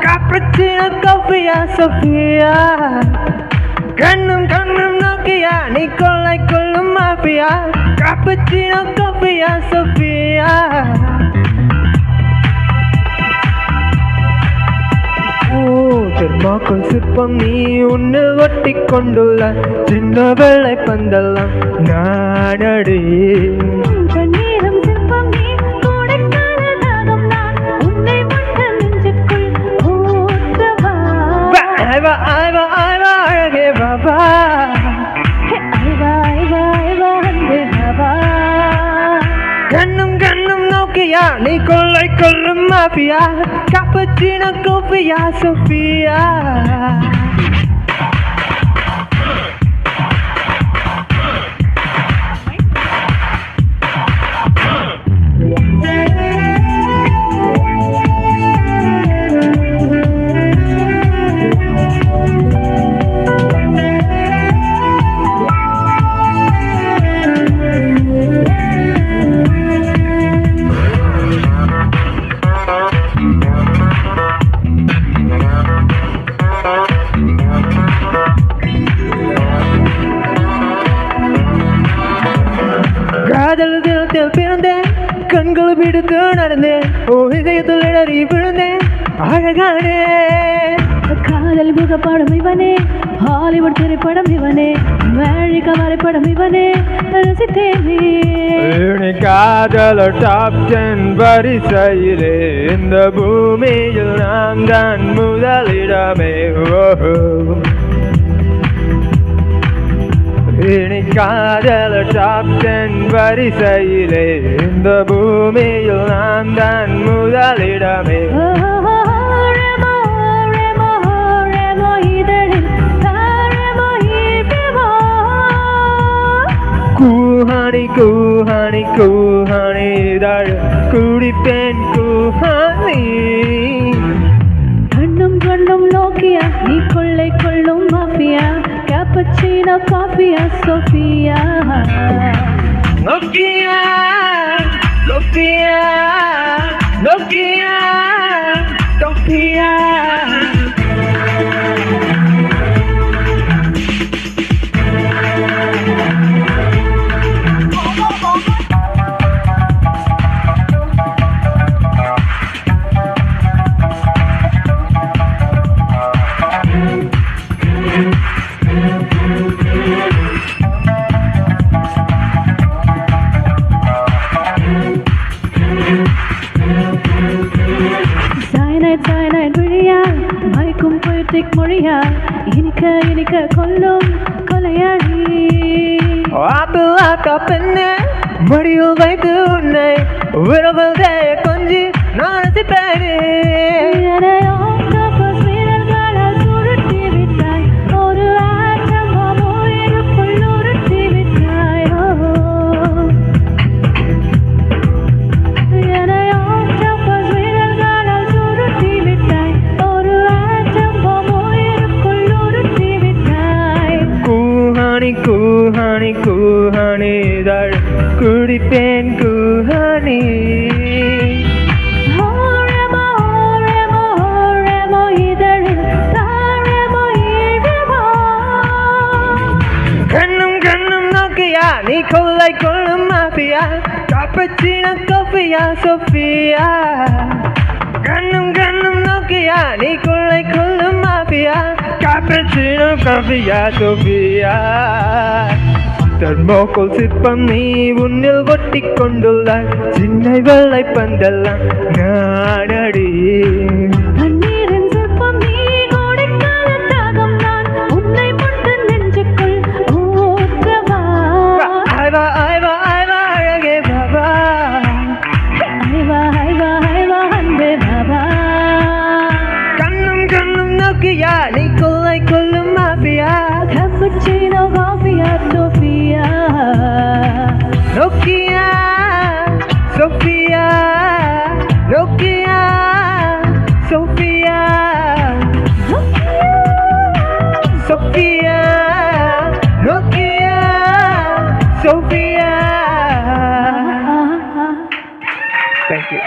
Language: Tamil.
Cappuccino, coffee, Sofia. Kannum Nokia, Nikolai Kolum Mafia. Cappuccino, coffee, Sofia. Thermocol சிற்பம் நீ உன்னில் ஒட்டி கொண்டுள்ள சின்ன வெள்ளை பந்தெல்லாம் நானடி. கண்ணீரம் சிற்பம் நீ கோடைக்கால தாகம் நான் உன்னை மட்டும் நெஞ்சுக்குள் ஊற்றவா. ஐவா ஐவா ஐவா அழகே பாபா. ஐவா ஐவா ஐவா அன்பே பாபா. கண்ணும் நோக்கியா நீ கொள்ளை கொள்ளும் மாஃபியா. Cappuccino, coffee, Sofia. காதலத்தில் பிறந்தேன், கண்கள் பிடித்து நடந்தேன், இதயத்தில் இடறி விழுந்தேன் அழகானே. காதல் புகப்படம் இவனே, ஹாலிவுட் திரைப்படம் இவனே, அமெரிக்க வரைபடம் இவனே, ரசித்தேனே. காதல டாப் 10 வரிசையிலே இந்த பூமியில் நான் தான் முதலிடமே. காதல டாப் 10 வரிசையிலே இந்த பூமியில் நான் தான் முதலிடமே. கூஹானி கூஹானி கூஹானி இதழ் குடிப்பேன் கூஹானி. கண்ணும் நோக்கியா நீ கொள்ளை கொள்ளும் mafia. Cappuccino, coffee, Sofia. Nokia, Nokia, Nokia, Nokia. Cyanide விழியால் மயக்கும் பொய்டிக் மொழியால் இனிக்க கொல்லும் கொலையாளி. ஆப்பிளாக்க பெண்ணே மடியில் வைத்து உன்னை விரவதே கொஞ்சி நான் ரசிப்பேனே. சுருட்டி விட்டாய் ஒரு ஆட்டம் உயிருக்குள் உருட்டி விட்டாய். கூஹானி கூஹானி இதழ் குடிப்பேன் கூஹானி. கண்ணும் நோக்கியா நீ கொள்ளை கொள்ளும் மாஃபியா. Cappuccino, coffee, Sofia. கண்ணும் நோக்கியா நீ கொள்ளை கொள்ளும் mafia. Cappuccino, coffee, Sofia. Thermocol சிற்பம் நீ உன்னில் ஒட்டி கொண்டுள்ளாய் சின்ன வெள்ளை பந்தெல்லாம் நானடி. கண்ணீரின் சிற்பம் நீ கோடைக்கால தாகம் நான் உன்னை மட்டும் நெஞ்சுக்குள் ஊற்றவா. ஐவா ஐவா ஐவா அழகே பாபா. ஐவா ஐவா ஐவா அன்பே பாபா. கண்ணும் நோக்கியா நீ கொள்ளை கொள்ளும் மாஃபியா. சோஃபியா. தேங்க்யூ.